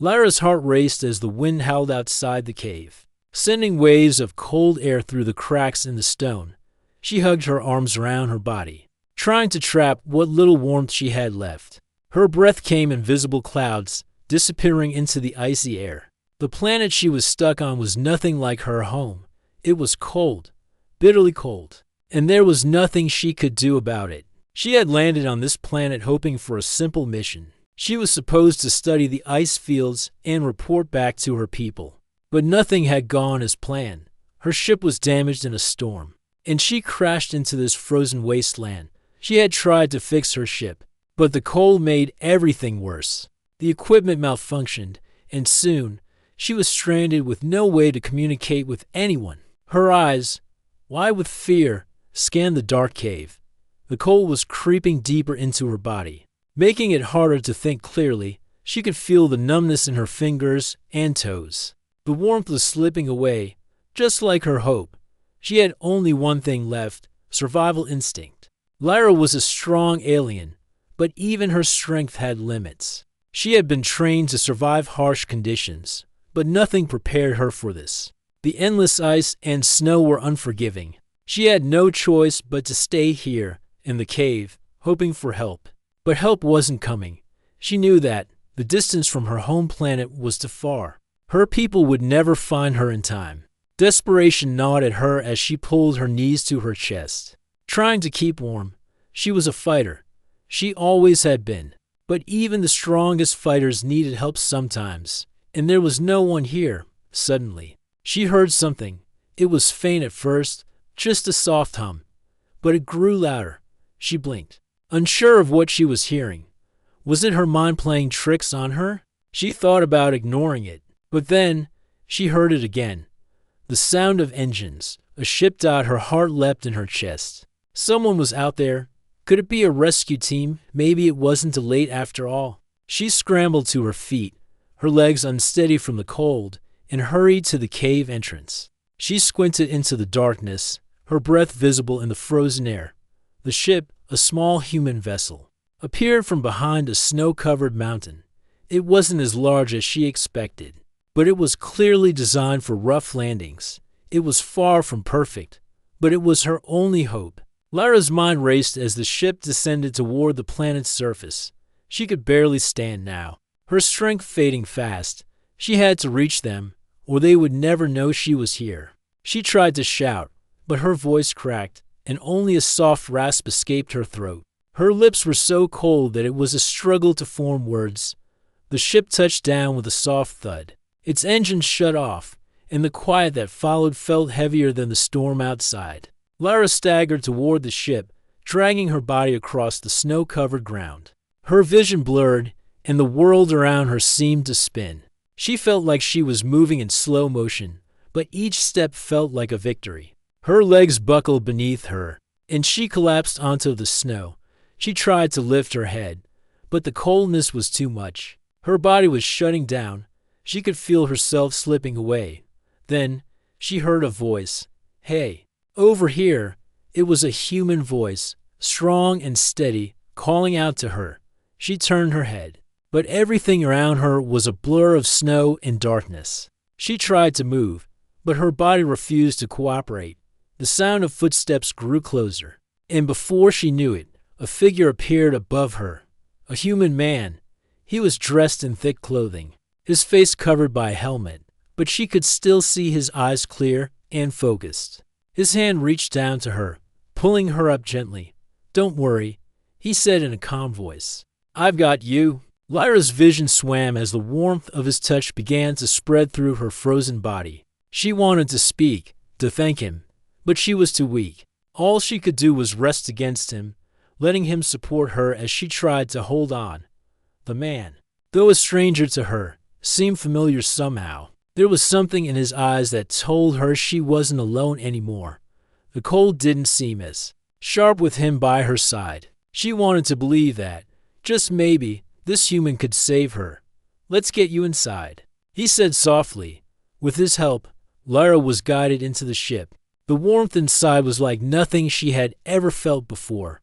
Lyra's heart raced as the wind howled outside the cave, sending waves of cold air through the cracks in the stone. She hugged her arms around her body, trying to trap what little warmth she had left. Her breath came in visible clouds, disappearing into the icy air. The planet she was stuck on was nothing like her home. It was cold, bitterly cold, and there was nothing she could do about it. She had landed on this planet hoping for a simple mission. She was supposed to study the ice fields and report back to her people. But nothing had gone as planned. Her ship was damaged in a storm, and she crashed into this frozen wasteland. She had tried to fix her ship, but the cold made everything worse. The equipment malfunctioned, and soon she was stranded with no way to communicate with anyone. Her eyes, wide with fear, scanned the dark cave. The cold was creeping deeper into her body, making it harder to think clearly. She could feel the numbness in her fingers and toes. The warmth was slipping away, just like her hope. She had only one thing left: survival instinct. Lyra was a strong alien, but even her strength had limits. She had been trained to survive harsh conditions, but nothing prepared her for this. The endless ice and snow were unforgiving. She had no choice but to stay here, in the cave, hoping for help. But help wasn't coming. She knew that the distance from her home planet was too far. Her people would never find her in time. Desperation gnawed at her as she pulled her knees to her chest, trying to keep warm. She was a fighter. She always had been. But even the strongest fighters needed help sometimes, and there was no one here. Suddenly, she heard something. It was faint at first, just a soft hum, but it grew louder. She blinked, unsure of what she was hearing. Was it her mind playing tricks on her? She thought about ignoring it, but then she heard it again. The sound of engines. A ship died. Her heart leapt in her chest. Someone was out there. Could it be a rescue team? Maybe it wasn't too late after all. She scrambled to her feet, her legs unsteady from the cold, and hurried to the cave entrance. She squinted into the darkness, her breath visible in the frozen air. The ship, a small human vessel, appeared from behind a snow-covered mountain. It wasn't as large as she expected, but it was clearly designed for rough landings. It was far from perfect, but it was her only hope. Lyra's mind raced as the ship descended toward the planet's surface. She could barely stand now, her strength fading fast. She had to reach them, or they would never know she was here. She tried to shout, but her voice cracked, and only a soft rasp escaped her throat. Her lips were so cold that it was a struggle to form words. The ship touched down with a soft thud. Its engines shut off, and the quiet that followed felt heavier than the storm outside. Lyra staggered toward the ship, dragging her body across the snow-covered ground. Her vision blurred, and the world around her seemed to spin. She felt like she was moving in slow motion, but each step felt like a victory. Her legs buckled beneath her, and she collapsed onto the snow. She tried to lift her head, but the coldness was too much. Her body was shutting down. She could feel herself slipping away. Then she heard a voice. "Hey, over here." It was a human voice, strong and steady, calling out to her. She turned her head, but everything around her was a blur of snow and darkness. She tried to move, but her body refused to cooperate. The sound of footsteps grew closer, and before she knew it, a figure appeared above her. A human man. He was dressed in thick clothing, his face covered by a helmet, but she could still see his eyes clear and focused. His hand reached down to her, pulling her up gently. "Don't worry," he said in a calm voice. "I've got you." Lyra's vision swam as the warmth of his touch began to spread through her frozen body. She wanted to speak, to thank him, but she was too weak. All she could do was rest against him, letting him support her as she tried to hold on. The man, though a stranger to her, seemed familiar somehow. There was something in his eyes that told her she wasn't alone anymore. The cold didn't seem as sharp with him by her side. She wanted to believe that, just maybe, this human could save her. "Let's get you inside," he said softly. With his help, Lyra was guided into the ship. The warmth inside was like nothing she had ever felt before.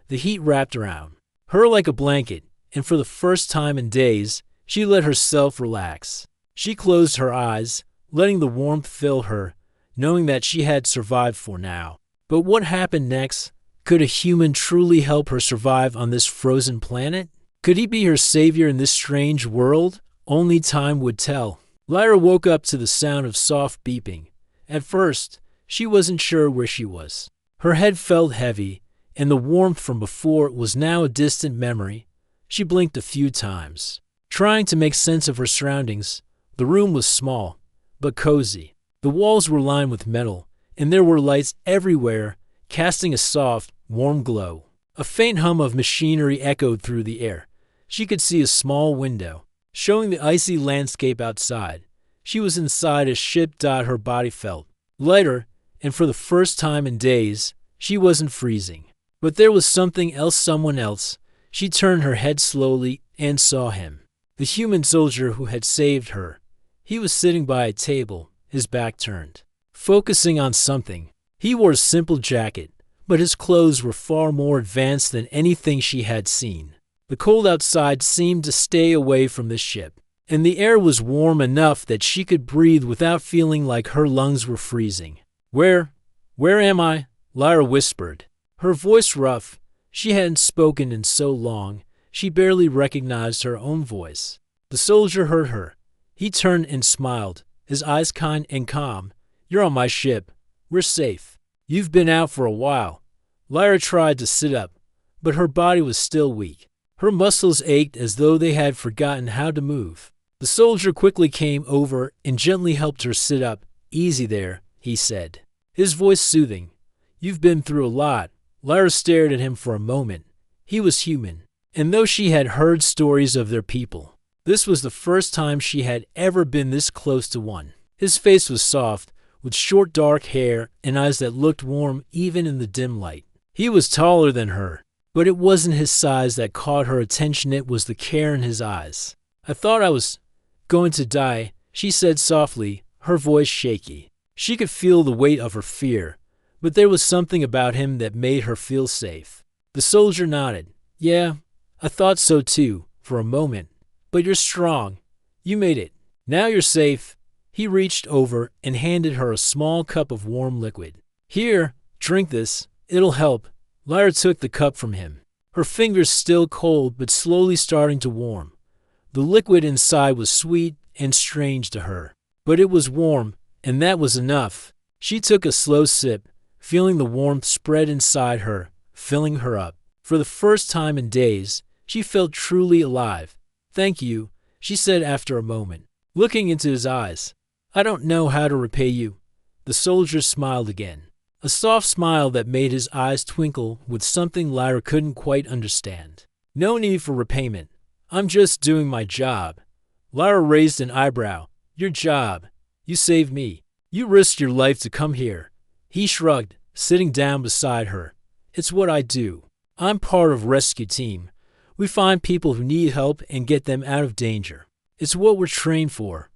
The heat wrapped around her like a blanket, and for the first time in days, She let herself relax. She closed her eyes, letting the warmth fill her, knowing that she had survived for now. But what happened next? Could a human truly help her survive on this frozen planet? Could he be her savior in this strange world? Only time would tell. Lyra woke up to the sound of soft beeping. At first, she wasn't sure where she was. Her head felt heavy, and the warmth from before was now a distant memory. She blinked a few times, trying to make sense of her surroundings. The room was small, but cozy. The walls were lined with metal, and there were lights everywhere, casting a soft, warm glow. A faint hum of machinery echoed through the air. She could see a small window, showing the icy landscape outside. She was inside a ship. Her body felt lighter, and for the first time in days, she wasn't freezing. But there was something else, someone else. She turned her head slowly and saw him, the human soldier who had saved her. He was sitting by a table, his back turned, focusing on something. He wore a simple jacket, but his clothes were far more advanced than anything she had seen. The cold outside seemed to stay away from the ship, and the air was warm enough that she could breathe without feeling like her lungs were freezing. Where am I?" Lyra whispered, her voice rough. She hadn't spoken in so long, she barely recognized her own voice. The soldier heard her. He turned and smiled, his eyes kind and calm. "You're on my ship. We're safe. You've been out for a while." Lyra tried to sit up, but her body was still weak. Her muscles ached as though they had forgotten how to move. The soldier quickly came over and gently helped her sit up. "Easy there," he said, his voice soothing. "You've been through a lot." Lyra stared at him for a moment. He was human, and though she had heard stories of their people, this was the first time she had ever been this close to one. His face was soft, with short dark hair and eyes that looked warm even in the dim light. He was taller than her, but it wasn't his size that caught her attention, it was the care in his eyes. "I thought I was going to die," she said softly, her voice shaky. She could feel the weight of her fear, but there was something about him that made her feel safe. The soldier nodded. "Yeah, I thought so too, for a moment. But you're strong. You made it. Now you're safe." He reached over and handed her a small cup of warm liquid. "Here, drink this. It'll help." Lyra took the cup from him, her fingers still cold but slowly starting to warm. The liquid inside was sweet and strange to her, but it was warm, and that was enough. She took a slow sip, feeling the warmth spread inside her, filling her up. For the first time in days, she felt truly alive. "Thank you," she said after a moment, looking into his eyes. "I don't know how to repay you." The soldier smiled again, a soft smile that made his eyes twinkle with something Lyra couldn't quite understand. "No need for repayment. I'm just doing my job." Lyra raised an eyebrow. "Your job? You saved me. You risked your life to come here." He shrugged, sitting down beside her. "It's what I do. I'm part of rescue team. We find people who need help and get them out of danger. It's what we're trained for."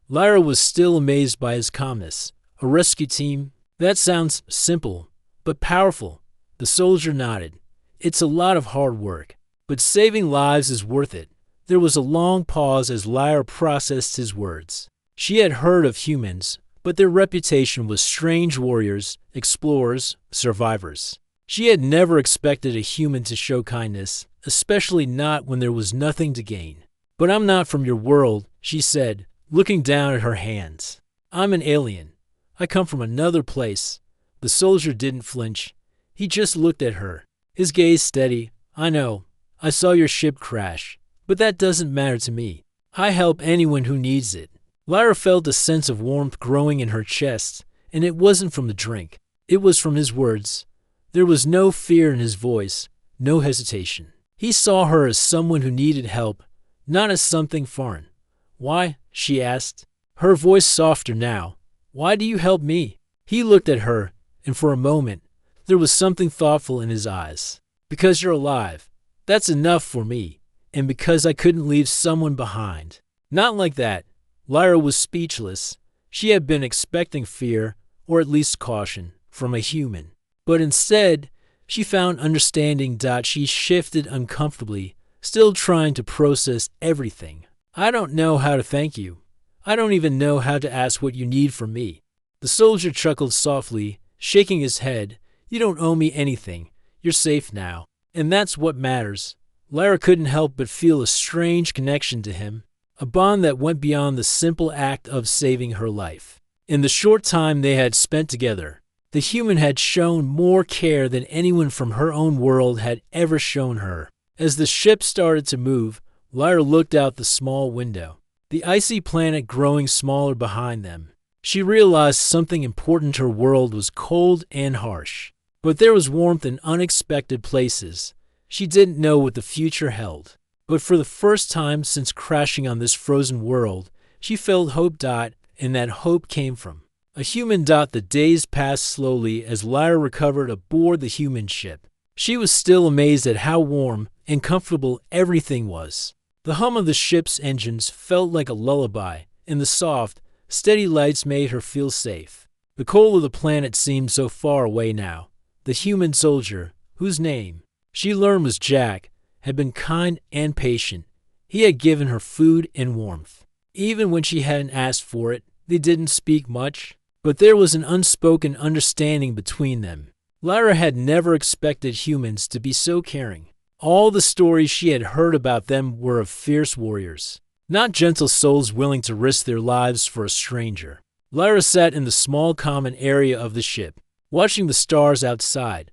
Lyra was still amazed by his calmness. A rescue team? That sounds simple, but powerful. The soldier nodded. "It's a lot of hard work, but saving lives is worth it." There was a long pause as Lyra processed his words. She had heard of humans, but their reputation was strange warriors, explorers, survivors. She had never expected a human to show kindness, especially not when there was nothing to gain. "But I'm not from your world," she said, looking down at her hands. "I'm an alien. I come from another place." The soldier didn't flinch. He just looked at her, his gaze steady. "I know. I saw your ship crash, but that doesn't matter to me. I help anyone who needs it." Lyra felt a sense of warmth growing in her chest, and it wasn't from the drink. It was from his words. There was no fear in his voice, no hesitation. He saw her as someone who needed help, not as something foreign. "Why?" she asked, her voice softer now. "Why do you help me?" He looked at her, and for a moment, there was something thoughtful in his eyes. "Because you're alive. That's enough for me. And because I couldn't leave someone behind." Not like that. Lyra was speechless. She had been expecting fear, or at least caution, from a human. But instead, she found understanding. She shifted uncomfortably, still trying to process everything. I don't know how to thank you. I don't even know how to ask what you need from me. The soldier chuckled softly, shaking his head. You don't owe me anything. You're safe now. And that's what matters. Lyra couldn't help but feel a strange connection to him, a bond that went beyond the simple act of saving her life. In the short time they had spent together, the human had shown more care than anyone from her own world had ever shown her. As the ship started to move, Lyra looked out the small window, the icy planet growing smaller behind them. She realized something important. Her world was cold and harsh, but there was warmth in unexpected places. She didn't know what the future held, but for the first time since crashing on this frozen world, she felt hope. And that hope came from a human. The days passed slowly as Lyra recovered aboard the human ship. She was still amazed at how warm and comfortable everything was. The hum of the ship's engines felt like a lullaby, and the soft, steady lights made her feel safe. The cold of the planet seemed so far away now. The human soldier, whose name she learned was Jack, had been kind and patient. He had given her food and warmth, even when she hadn't asked for it. They didn't speak much, but there was an unspoken understanding between them. Lyra had never expected humans to be so caring. All the stories she had heard about them were of fierce warriors, not gentle souls willing to risk their lives for a stranger. Lyra sat in the small common area of the ship, watching the stars outside.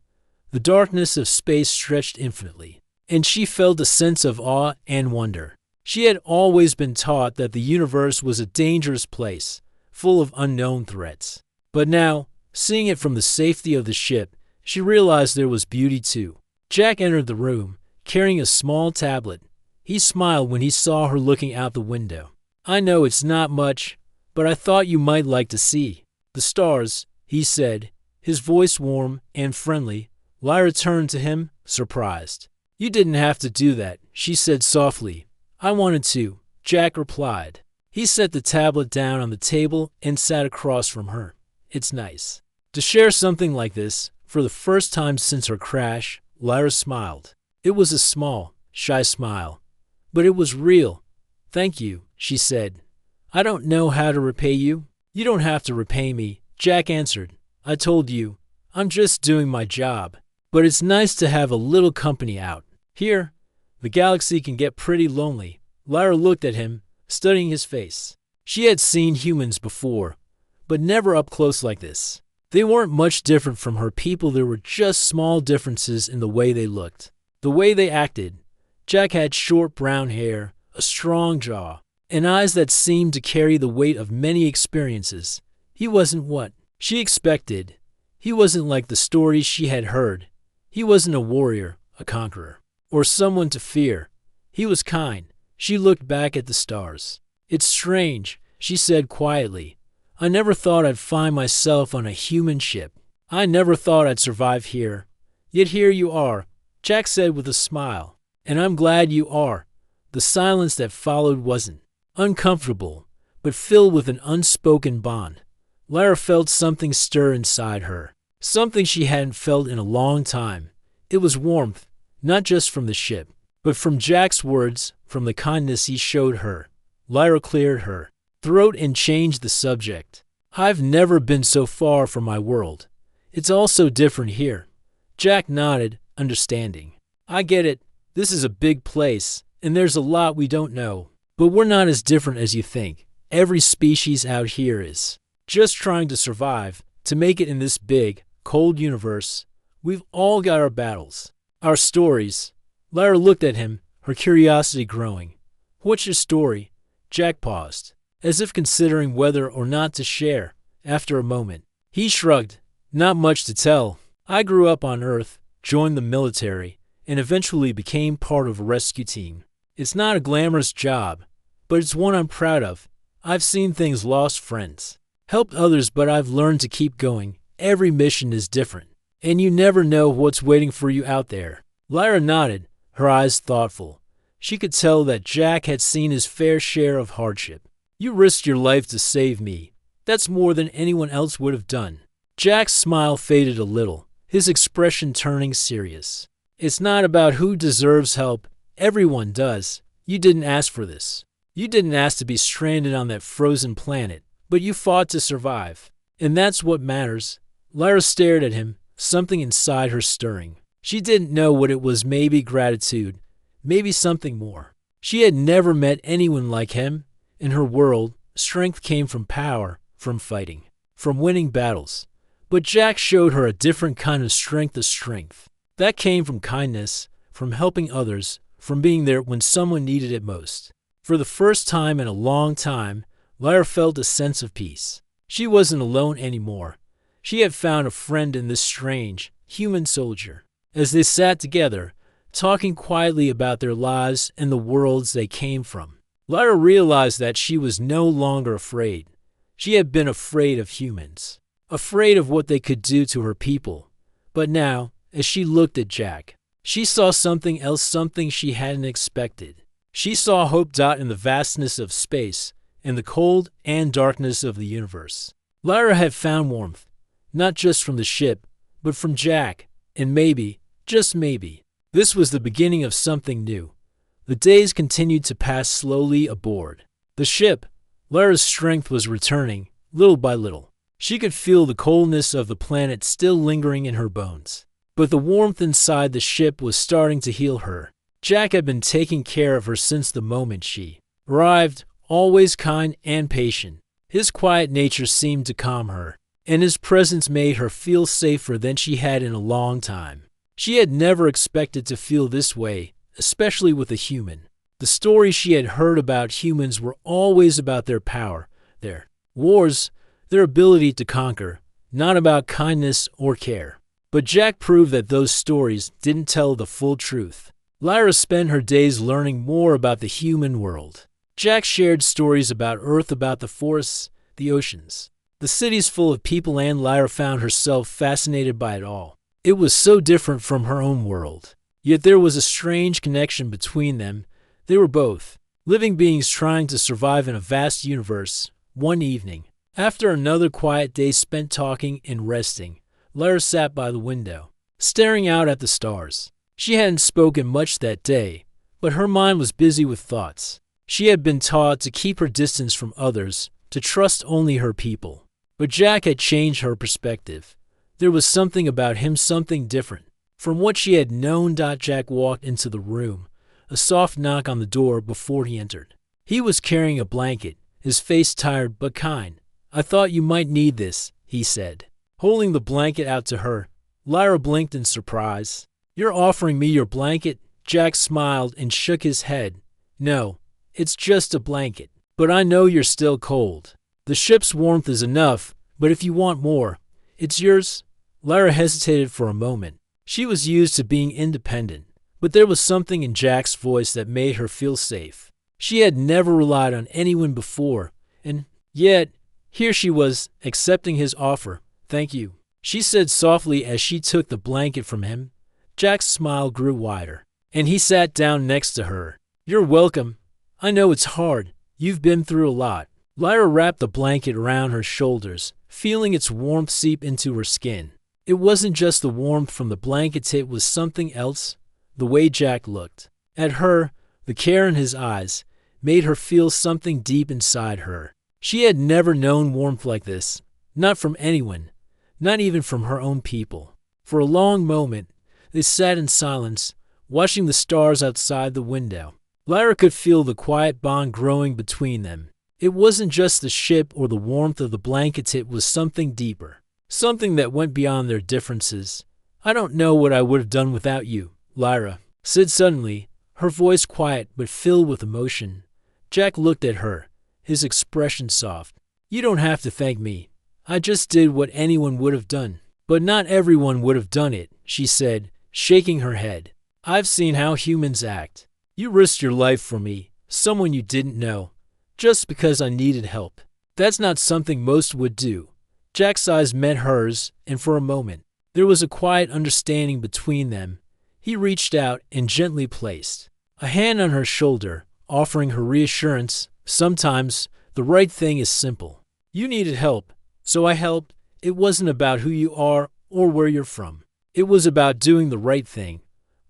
The darkness of space stretched infinitely, and she felt a sense of awe and wonder. She had always been taught that the universe was a dangerous place, full of unknown threats. But now, seeing it from the safety of the ship, she realized there was beauty too. Jack entered the room, carrying a small tablet. He smiled when he saw her looking out the window. I know it's not much, but I thought you might like to see the stars, he said, his voice warm and friendly. Lyra turned to him, surprised. You didn't have to do that, she said softly. I wanted to, Jack replied. He set the tablet down on the table and sat across from her. It's nice to share something like this. For the first time since her crash, Lyra smiled. It was a small, shy smile, but it was real. Thank you, she said. I don't know how to repay you. You don't have to repay me, Jack answered. I told you, I'm just doing my job. But it's nice to have a little company out here. The galaxy can get pretty lonely. Lyra looked at him, studying his face. She had seen humans before, but never up close like this. They weren't much different from her people. There were just small differences in the way they looked, the way they acted. Jack had short brown hair, a strong jaw, and eyes that seemed to carry the weight of many experiences. He wasn't what she expected. He wasn't like the stories she had heard. He wasn't a warrior, a conqueror, or someone to fear. He was kind. She looked back at the stars. It's strange, she said quietly. I never thought I'd find myself on a human ship. I never thought I'd survive here. Yet here you are, Jack said with a smile. And I'm glad you are. The silence that followed wasn't uncomfortable, but filled with an unspoken bond. Lyra felt something stir inside her, something she hadn't felt in a long time. It was warmth, not just from the ship, but from Jack's words, from the kindness he showed her. Lyra cleared her throat and changed the subject. I've never been so far from my world. It's all so different here. Jack nodded, understanding. I get it. This is a big place, and there's a lot we don't know. But we're not as different as you think. Every species out here is just trying to survive, to make it in this big, cold universe. We've all got our battles, our stories. Lyra looked at him, her curiosity growing. What's your story? Jack paused, as if considering whether or not to share. After a moment, he shrugged. Not much to tell. I grew up on Earth, joined the military, and eventually became part of a rescue team. It's not a glamorous job, but it's one I'm proud of. I've seen things, lost friends, helped others, but I've learned to keep going. Every mission is different, and you never know what's waiting for you out there. Lyra nodded, her eyes thoughtful. She could tell that Jack had seen his fair share of hardship. You risked your life to save me. That's more than anyone else would have done. Jack's smile faded a little, his expression turning serious. It's not about who deserves help. Everyone does. You didn't ask for this. You didn't ask to be stranded on that frozen planet, but you fought to survive. And that's what matters." Lyra stared at him, something inside her stirring. She didn't know what it was, maybe gratitude, maybe something more. She had never met anyone like him. In her world, strength came from power, from fighting, from winning battles. But Jack showed her a different kind of strength. That came from kindness, from helping others, from being there when someone needed it most. For the first time in a long time, Lyra felt a sense of peace. She wasn't alone anymore. She had found a friend in this strange, human soldier. As they sat together, talking quietly about their lives and the worlds they came from, Lyra realized that she was no longer afraid. She had been afraid of humans, afraid of what they could do to her people. But now, as she looked at Jack, she saw something else, something she hadn't expected. She saw hope in the vastness of space and the cold and darkness of the universe. Lyra had found warmth, not just from the ship, but from Jack, and maybe, just maybe, this was the beginning of something new. The days continued to pass slowly aboard the ship. Lyra's strength was returning, little by little. She could feel the coldness of the planet still lingering in her bones. But the warmth inside the ship was starting to heal her. Jack had been taking care of her since the moment she arrived, always kind and patient. His quiet nature seemed to calm her, and his presence made her feel safer than she had in a long time. She had never expected to feel this way, especially with a human. The stories she had heard about humans were always about their power, their wars, their ability to conquer, not about kindness or care. But Jack proved that those stories didn't tell the full truth. Lyra spent her days learning more about the human world. Jack shared stories about Earth, about the forests, the oceans, the cities full of people, and Lyra found herself fascinated by it all. It was so different from her own world. Yet there was a strange connection between them. They were both living beings trying to survive in a vast universe. One evening, after another quiet day spent talking and resting, Lyra sat by the window, staring out at the stars. She hadn't spoken much that day, but her mind was busy with thoughts. She had been taught to keep her distance from others, to trust only her people. But Jack had changed her perspective. There was something about him, something different from what she had known. Jack walked into the room, a soft knock on the door before he entered. He was carrying a blanket, his face tired but kind. "I thought you might need this," he said, holding the blanket out to her. Lyra blinked in surprise. "You're offering me your blanket?" Jack smiled and shook his head. "No, it's just a blanket. But I know you're still cold. The ship's warmth is enough, but if you want more, it's yours." Lyra hesitated for a moment. She was used to being independent, but there was something in Jack's voice that made her feel safe. She had never relied on anyone before, and yet, here she was, accepting his offer. "Thank you," she said softly as she took the blanket from him. Jack's smile grew wider, and he sat down next to her. "You're welcome. I know it's hard. You've been through a lot." Lyra wrapped the blanket around her shoulders, feeling its warmth seep into her skin. It wasn't just the warmth from the blankets, it was something else. The way Jack looked at her, the care in his eyes, made her feel something deep inside her. She had never known warmth like this, not from anyone, not even from her own people. For a long moment, they sat in silence, watching the stars outside the window. Lyra could feel the quiet bond growing between them. It wasn't just the ship or the warmth of the blankets, it was something deeper, something that went beyond their differences. "I don't know what I would have done without you," Lyra said suddenly, her voice quiet but filled with emotion. Jack looked at her, his expression soft. "You don't have to thank me. I just did what anyone would have done." "But not everyone would have done it," she said, shaking her head. "I've seen how humans act. You risked your life for me, someone you didn't know, just because I needed help. That's not something most would do." Jack's eyes met hers, and for a moment, there was a quiet understanding between them. He reached out and gently placed a hand on her shoulder, offering her reassurance. "Sometimes, the right thing is simple. You needed help, so I helped. It wasn't about who you are or where you're from. It was about doing the right thing."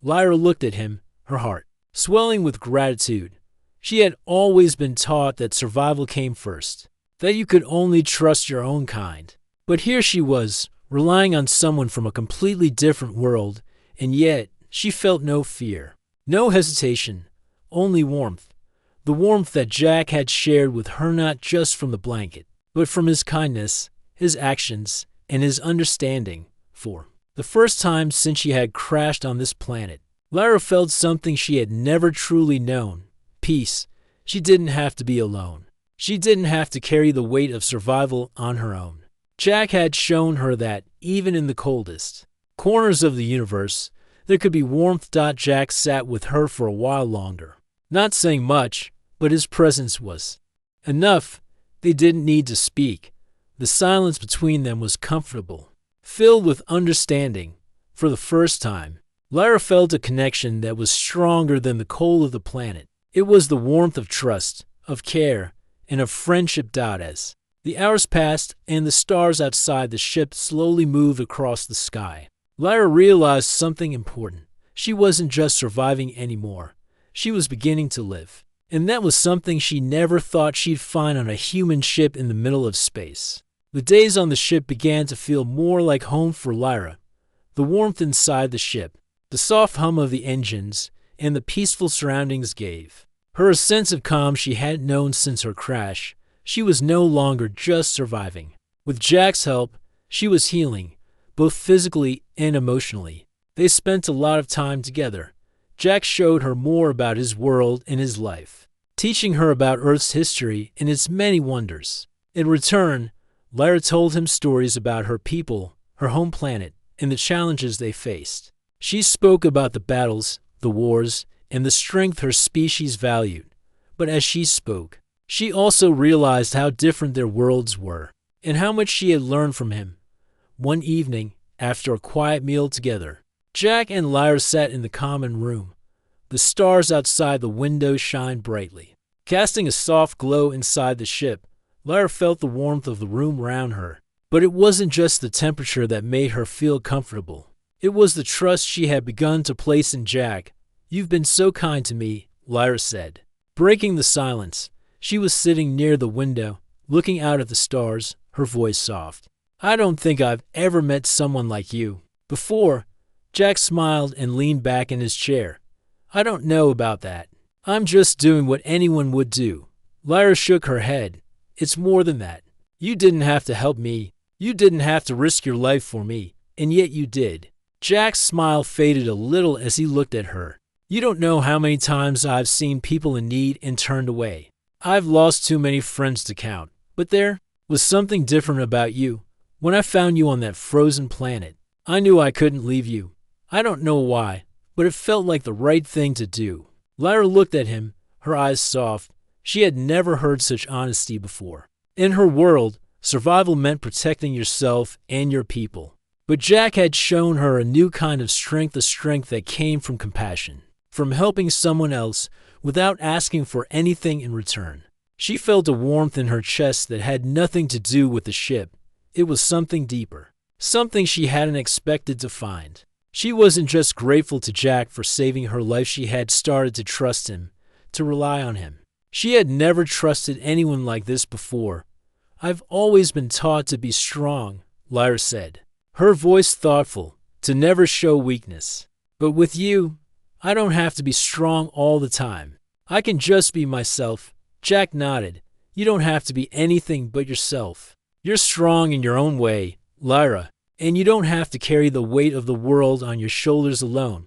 Lyra looked at him, her heart swelling with gratitude. She had always been taught that survival came first, that you could only trust your own kind. But here she was, relying on someone from a completely different world, and yet she felt no fear, no hesitation, only warmth. The warmth that Jack had shared with her not just from the blanket, but from his kindness, his actions, and his understanding. For the first time since she had crashed on this planet, Lyra felt something she had never truly known. Peace. She didn't have to be alone. She didn't have to carry the weight of survival on her own. Jack had shown her that, even in the coldest corners of the universe, there could be warmth. Jack sat with her for a while longer, not saying much, but his presence was enough. They didn't need to speak. The silence between them was comfortable, filled with understanding. For the first time, Lyra felt a connection that was stronger than the cold of the planet. It was the warmth of trust, of care, and of friendship. As the hours passed and the stars outside the ship slowly moved across the sky, Lyra realized something important. She wasn't just surviving anymore. She was beginning to live. And that was something she never thought she'd find on a human ship in the middle of space. The days on the ship began to feel more like home for Lyra. The warmth inside the ship, the soft hum of the engines, and the peaceful surroundings gave her a sense of calm she hadn't known since her crash. She was no longer just surviving. With Jack's help, she was healing, both physically and emotionally. They spent a lot of time together. Jack showed her more about his world and his life, teaching her about Earth's history and its many wonders. In return, Lyra told him stories about her people, her home planet, and the challenges they faced. She spoke about the battles, the wars, and the strength her species valued. But as she spoke, she also realized how different their worlds were, and how much she had learned from him. One evening, after a quiet meal together, Jack and Lyra sat in the common room. The stars outside the window shined brightly, casting a soft glow inside the ship. Lyra felt the warmth of the room around her. But it wasn't just the temperature that made her feel comfortable. It was the trust she had begun to place in Jack. "You've been so kind to me," Lyra said. Breaking the silence, she was sitting near the window, looking out at the stars, her voice soft. "I don't think I've ever met someone like you before." Jack smiled and leaned back in his chair. "I don't know about that. I'm just doing what anyone would do." Lyra shook her head. "It's more than that. You didn't have to help me. You didn't have to risk your life for me, and yet you did." Jack's smile faded a little as he looked at her. "You don't know how many times I've seen people in need and turned away. I've lost too many friends to count. But there was something different about you. When I found you on that frozen planet, I knew I couldn't leave you. I don't know why, but it felt like the right thing to do." Lyra looked at him, her eyes soft. She had never heard such honesty before. In her world, survival meant protecting yourself and your people. But Jack had shown her a new kind of strength, a strength that came from compassion, from helping someone else without asking for anything in return. She felt a warmth in her chest that had nothing to do with the ship. It was something deeper, something she hadn't expected to find. She wasn't just grateful to Jack for saving her life. She had started to trust him, to rely on him. She had never trusted anyone like this before. "I've always been taught to be strong," Lyra said, her voice thoughtful, "to never show weakness. But with you, I don't have to be strong all the time. I can just be myself." Jack nodded. "You don't have to be anything but yourself. You're strong in your own way, Lyra, and you don't have to carry the weight of the world on your shoulders alone.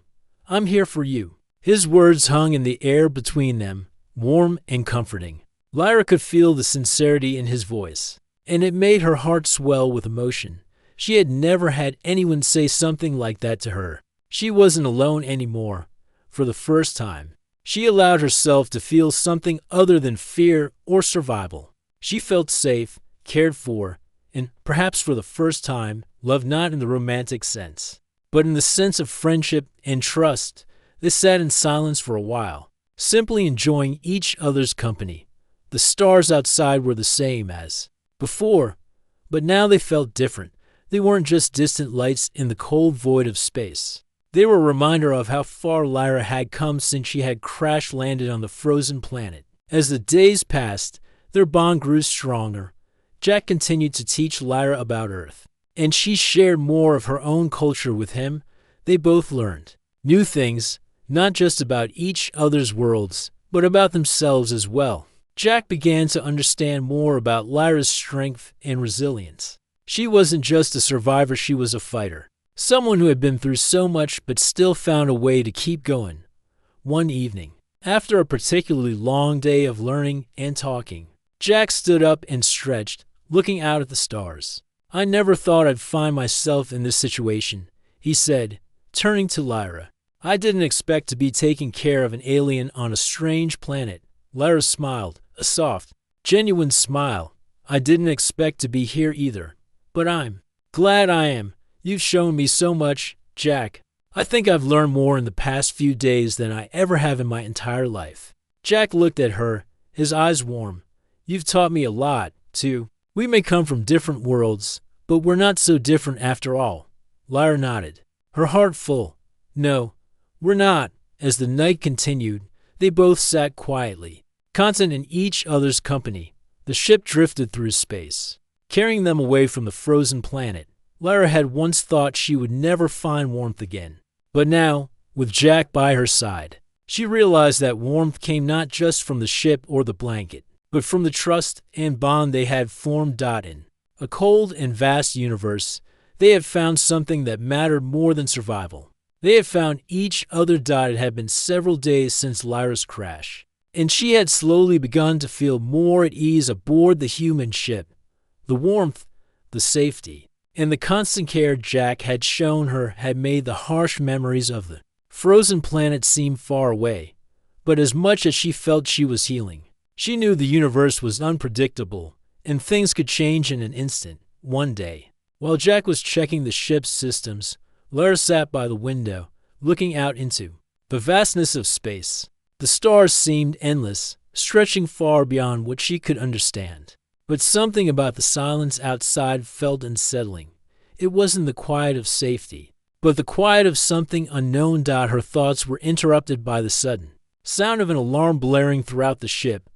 I'm here for you." His words hung in the air between them, warm and comforting. Lyra could feel the sincerity in his voice, and it made her heart swell with emotion. She had never had anyone say something like that to her. She wasn't alone anymore. For the first time, she allowed herself to feel something other than fear or survival. She felt safe, cared for, and perhaps for the first time, loved not in the romantic sense, but in the sense of friendship and trust. They sat in silence for a while, simply enjoying each other's company. The stars outside were the same as before, but now they felt different. They weren't just distant lights in the cold void of space. They were a reminder of how far Lyra had come since she had crash-landed on the frozen planet. As the days passed, their bond grew stronger. Jack continued to teach Lyra about Earth, and she shared more of her own culture with him. They both learned new things, not just about each other's worlds, but about themselves as well. Jack began to understand more about Lyra's strength and resilience. She wasn't just a survivor, she was a fighter. Someone who had been through so much but still found a way to keep going. One evening, after a particularly long day of learning and talking, Jack stood up and stretched, looking out at the stars. "I never thought I'd find myself in this situation," he said, turning to Lyra. "I didn't expect to be taking care of an alien on a strange planet." Lyra smiled, a soft, genuine smile. "I didn't expect to be here either, but I'm glad I am. You've shown me so much, Jack. I think I've learned more in the past few days than I ever have in my entire life." Jack looked at her, his eyes warm. "You've taught me a lot, too. We may come from different worlds, but we're not so different after all." Lyra nodded, her heart full. "No, we're not." As the night continued, they both sat quietly, content in each other's company. The ship drifted through space, carrying them away from the frozen planet. Lyra had once thought she would never find warmth again. But now, with Jack by her side, she realized that warmth came not just from the ship or the blanket, but from the trust and bond they had formed. In a cold and vast universe, they had found something that mattered more than survival. They had found each other. It had been several days since Lyra's crash, and she had slowly begun to feel more at ease aboard the human ship. The warmth, the safety, and the constant care Jack had shown her had made the harsh memories of the frozen planet seem far away. But as much as she felt she was healing, she knew the universe was unpredictable, and things could change in an instant. One day, while Jack was checking the ship's systems, Lyra sat by the window, looking out into the vastness of space. The stars seemed endless, stretching far beyond what she could understand. But something about the silence outside felt unsettling. It wasn't the quiet of safety, but the quiet of something unknown. Her thoughts were interrupted by the sudden sound of an alarm blaring throughout the ship.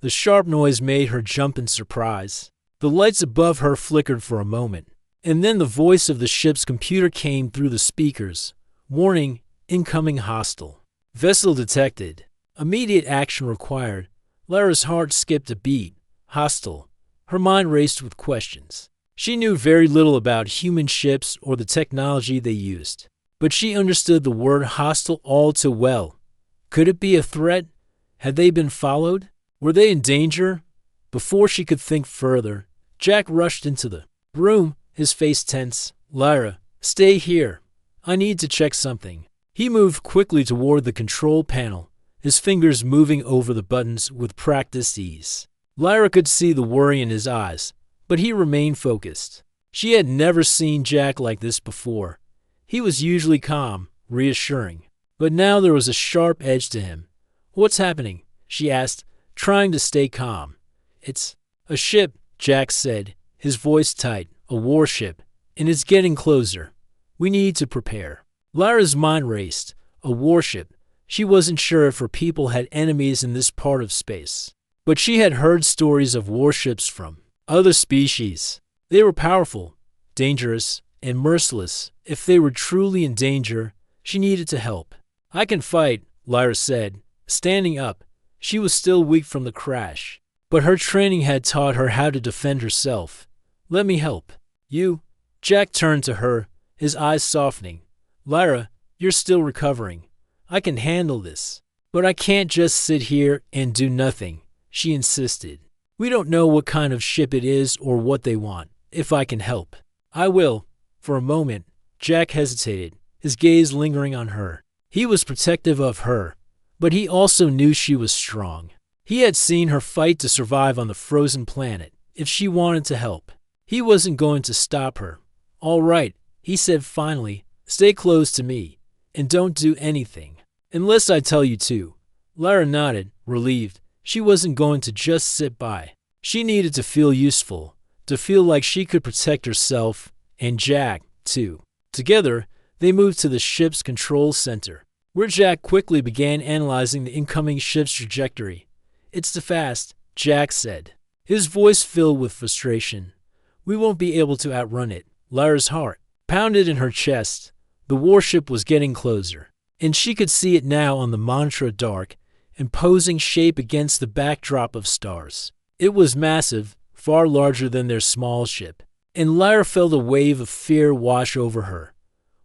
The sharp noise made her jump in surprise. The lights above her flickered for a moment, and then the voice of the ship's computer came through the speakers. "Warning, incoming hostile. Vessel detected. Immediate action required." Lyra's heart skipped a beat. Hostile. Her mind raced with questions. She knew very little about human ships or the technology they used, but she understood the word hostile all too well. Could it be a threat? Had they been followed? Were they in danger? Before she could think further, Jack rushed into the room, his face tense. "Lyra, stay here. I need to check something." He moved quickly toward the control panel, his fingers moving over the buttons with practiced ease. Lyra could see the worry in his eyes, but he remained focused. She had never seen Jack like this before. He was usually calm, reassuring, but now there was a sharp edge to him. "What's happening?" she asked, trying to stay calm. "It's a ship," Jack said, his voice tight. "A warship, and it's getting closer. We need to prepare." Lyra's mind raced. A warship. She wasn't sure if her people had enemies in this part of space, but she had heard stories of warships from other species. They were powerful, dangerous, and merciless. If they were truly in danger, she needed to help. "I can fight," Lyra said, standing up. She was still weak from the crash, but her training had taught her how to defend herself. "Let me help." "You?" Jack turned to her, his eyes softening. "Lyra, you're still recovering. I can handle this. But I can't just sit here and do nothing," she insisted. "We don't know what kind of ship it is or what they want. If I can help, I will." For a moment, Jack hesitated, his gaze lingering on her. He was protective of her, but he also knew she was strong. He had seen her fight to survive on the frozen planet. If she wanted to help, he wasn't going to stop her. "All right," he said finally, "stay close to me, and don't do anything unless I tell you to." Lyra nodded, relieved. She wasn't going to just sit by. She needed to feel useful, to feel like she could protect herself and Jack, too. Together, They moved to the ship's control center, where Jack quickly began analyzing the incoming ship's trajectory. "It's too fast," Jack said, his voice filled with frustration. "We won't be able to outrun it." Lyra's heart pounded in her chest. The warship was getting closer, and she could see it now on the monitor, dark, imposing shape against the backdrop of stars. It was massive, far larger than their small ship, and Lyra felt a wave of fear wash over her.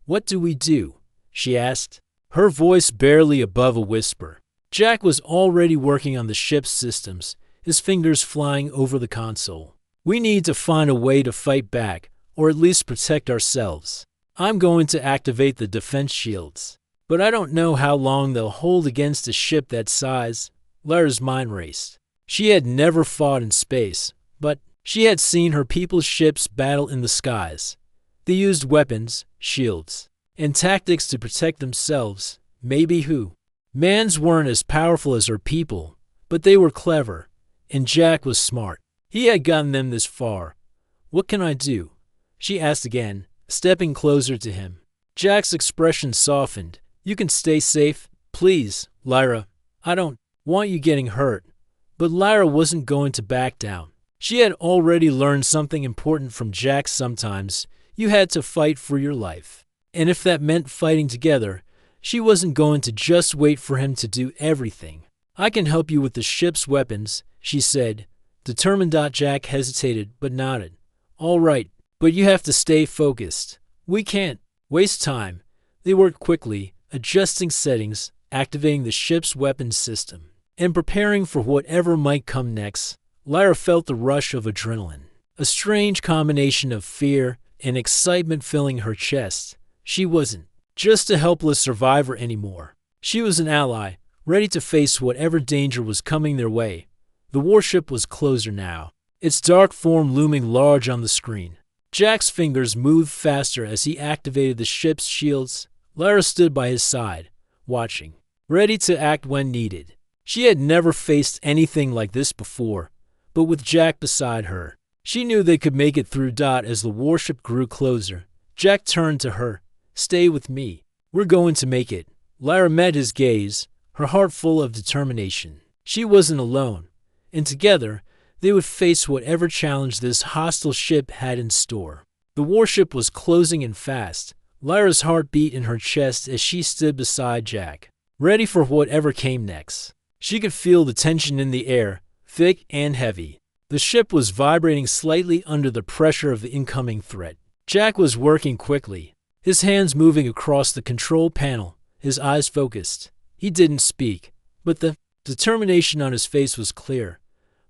"What do we do?" she asked, her voice barely above a whisper. Jack was already working on the ship's systems, his fingers flying over the console. "We need to find a way to fight back, or at least protect ourselves. I'm going to activate the defense shields, but I don't know how long they'll hold against a ship that size." Lyra's mind raced. She had never fought in space, but she had seen her people's ships battle in the skies. They used weapons, shields, and tactics to protect themselves. Maybe Mans weren't as powerful as her people, but they were clever, and Jack was smart. He had gotten them this far. "What can I do?" she asked again, stepping closer to him. Jack's expression softened. "You can stay safe, please, Lyra. I don't want you getting hurt." But Lyra wasn't going to back down. She had already learned something important from Jack. Sometimes you had to fight for your life. And if that meant fighting together, she wasn't going to just wait for him to do everything. "I can help you with the ship's weapons," she said, determined. Jack hesitated but nodded. "All right, but you have to stay focused. We can't waste time." They worked quickly, adjusting settings, activating the ship's weapons system, and preparing for whatever might come next. Lyra felt the rush of adrenaline, a strange combination of fear and excitement filling her chest. She wasn't just a helpless survivor anymore. She was an ally, ready to face whatever danger was coming their way. The warship was closer now, its dark form looming large on the screen. Jack's fingers moved faster as he activated the ship's shields. Lyra stood by his side, watching, ready to act when needed. She had never faced anything like this before, but with Jack beside her, she knew they could make it through. As the warship grew closer, Jack turned to her. "Stay with me. We're going to make it." Lyra met his gaze, her heart full of determination. She wasn't alone, and together they would face whatever challenge this hostile ship had in store. The warship was closing in fast. Lyra's heart beat in her chest as she stood beside Jack, ready for whatever came next. She could feel the tension in the air, thick and heavy. The ship was vibrating slightly under the pressure of the incoming threat. Jack was working quickly, his hands moving across the control panel, his eyes focused. He didn't speak, but the determination on his face was clear.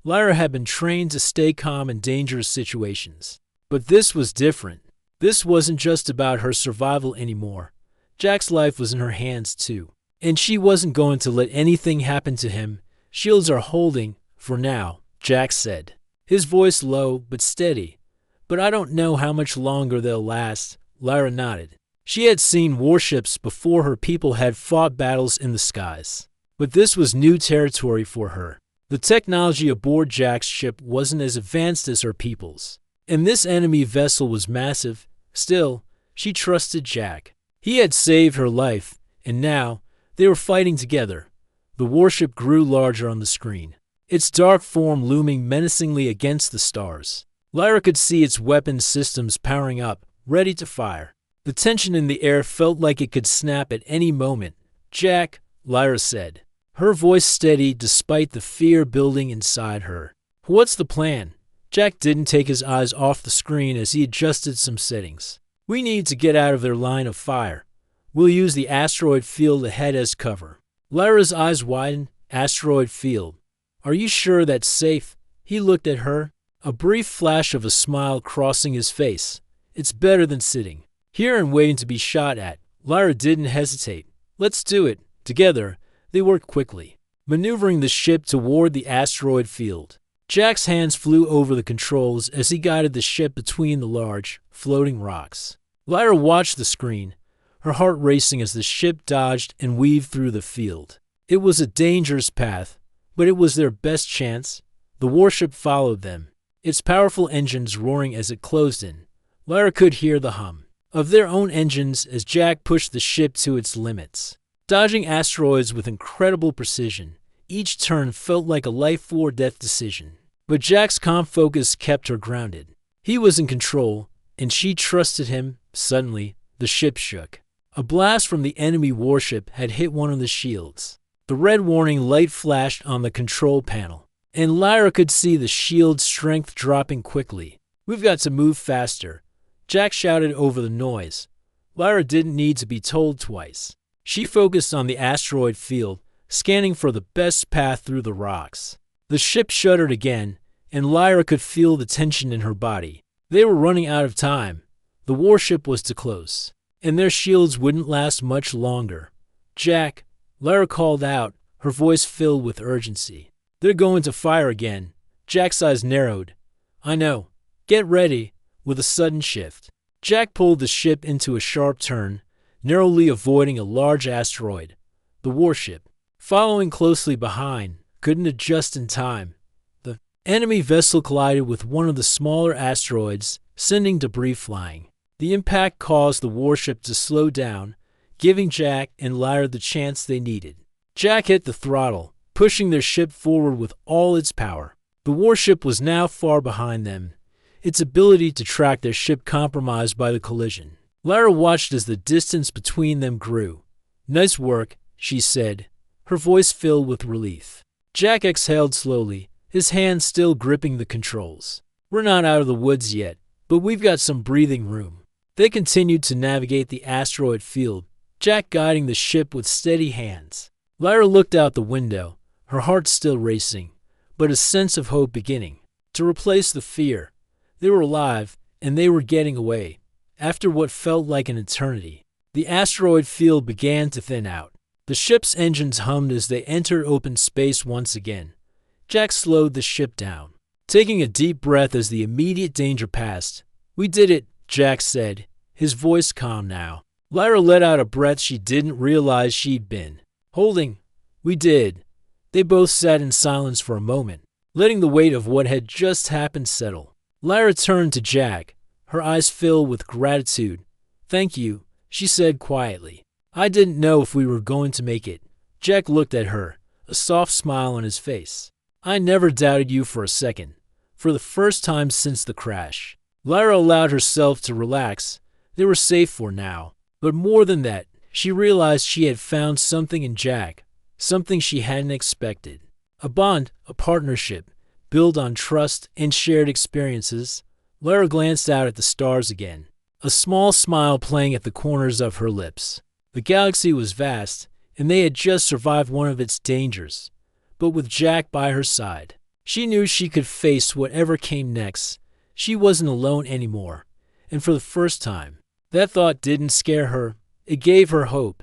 Lyra had been trained to stay calm in dangerous situations, but this was different. This wasn't just about her survival anymore. Jack's life was in her hands too, and she wasn't going to let anything happen to him. "Shields are holding, for now," Jack said, his voice low but steady. "But I don't know how much longer they'll last." Lyra nodded. She had seen warships before. Her people had fought battles in the skies, but this was new territory for her. The technology aboard Jack's ship wasn't as advanced as her people's, and this enemy vessel was massive. Still, she trusted Jack. He had saved her life, and now they were fighting together. The warship grew larger on the screen, its dark form looming menacingly against the stars. Lyra could see its weapon systems powering up, ready to fire. The tension in the air felt like it could snap at any moment. "Jack," Lyra said, her voice steady despite the fear building inside her. "What's the plan?" Jack didn't take his eyes off the screen as he adjusted some settings. "We need to get out of their line of fire. We'll use the asteroid field ahead as cover." Lyra's eyes widened. "Asteroid field? Are you sure that's safe?" He looked at her, a brief flash of a smile crossing his face. "It's better than sitting here and waiting to be shot at." Lyra didn't hesitate. "Let's do it." Together, they worked quickly, maneuvering the ship toward the asteroid field. Jack's hands flew over the controls as he guided the ship between the large, floating rocks. Lyra watched the screen, her heart racing as the ship dodged and weaved through the field. It was a dangerous path, but it was their best chance. The warship followed them, its powerful engines roaring as it closed in. Lyra could hear the hum of their own engines as Jack pushed the ship to its limits. Dodging asteroids with incredible precision, each turn felt like a life-or-death decision. But Jack's calm focus kept her grounded. He was in control, and she trusted him. Suddenly, the ship shook. A blast from the enemy warship had hit one of the shields. The red warning light flashed on the control panel, and Lyra could see the shield's strength dropping quickly. "We've got to move faster," Jack shouted over the noise. Lyra didn't need to be told twice. She focused on the asteroid field, scanning for the best path through the rocks. The ship shuddered again, and Lyra could feel the tension in her body. They were running out of time. The warship was too close, and their shields wouldn't last much longer. "Jack," Lyra called out, her voice filled with urgency. "They're going to fire again." Jack's eyes narrowed. "I know. Get ready." With a sudden shift, Jack pulled the ship into a sharp turn, narrowly avoiding a large asteroid. The warship, following closely behind, couldn't adjust in time. The enemy vessel collided with one of the smaller asteroids, sending debris flying. The impact caused the warship to slow down, giving Jack and Lyra the chance they needed. Jack hit the throttle, pushing their ship forward with all its power. The warship was now far behind them, its ability to track their ship compromised by the collision. Lyra watched as the distance between them grew. "Nice work," she said, her voice filled with relief. Jack exhaled slowly, his hands still gripping the controls. "We're not out of the woods yet, but we've got some breathing room." They continued to navigate the asteroid field, Jack guiding the ship with steady hands. Lyra looked out the window, her heart still racing, but a sense of hope beginning to replace the fear. They were alive, and they were getting away. After what felt like an eternity, the asteroid field began to thin out. The ship's engines hummed as they entered open space once again. Jack slowed the ship down, taking a deep breath as the immediate danger passed. "We did it," Jack said, his voice calm now. Lyra let out a breath she didn't realize she'd been holding. "We did." They both sat in silence for a moment, letting the weight of what had just happened settle. Lyra turned to Jack, her eyes filled with gratitude. "Thank you," she said quietly. "I didn't know if we were going to make it." Jack looked at her, a soft smile on his face. "I never doubted you for a second." For the first time since the crash, Lyra allowed herself to relax. They were safe for now. But more than that, she realized she had found something in Jack, something she hadn't expected. A bond, a partnership, built on trust and shared experiences. Lyra glanced out at the stars again, a small smile playing at the corners of her lips. The galaxy was vast, and they had just survived one of its dangers. But with Jack by her side, she knew she could face whatever came next. She wasn't alone anymore, and for the first time, that thought didn't scare her. It gave her hope.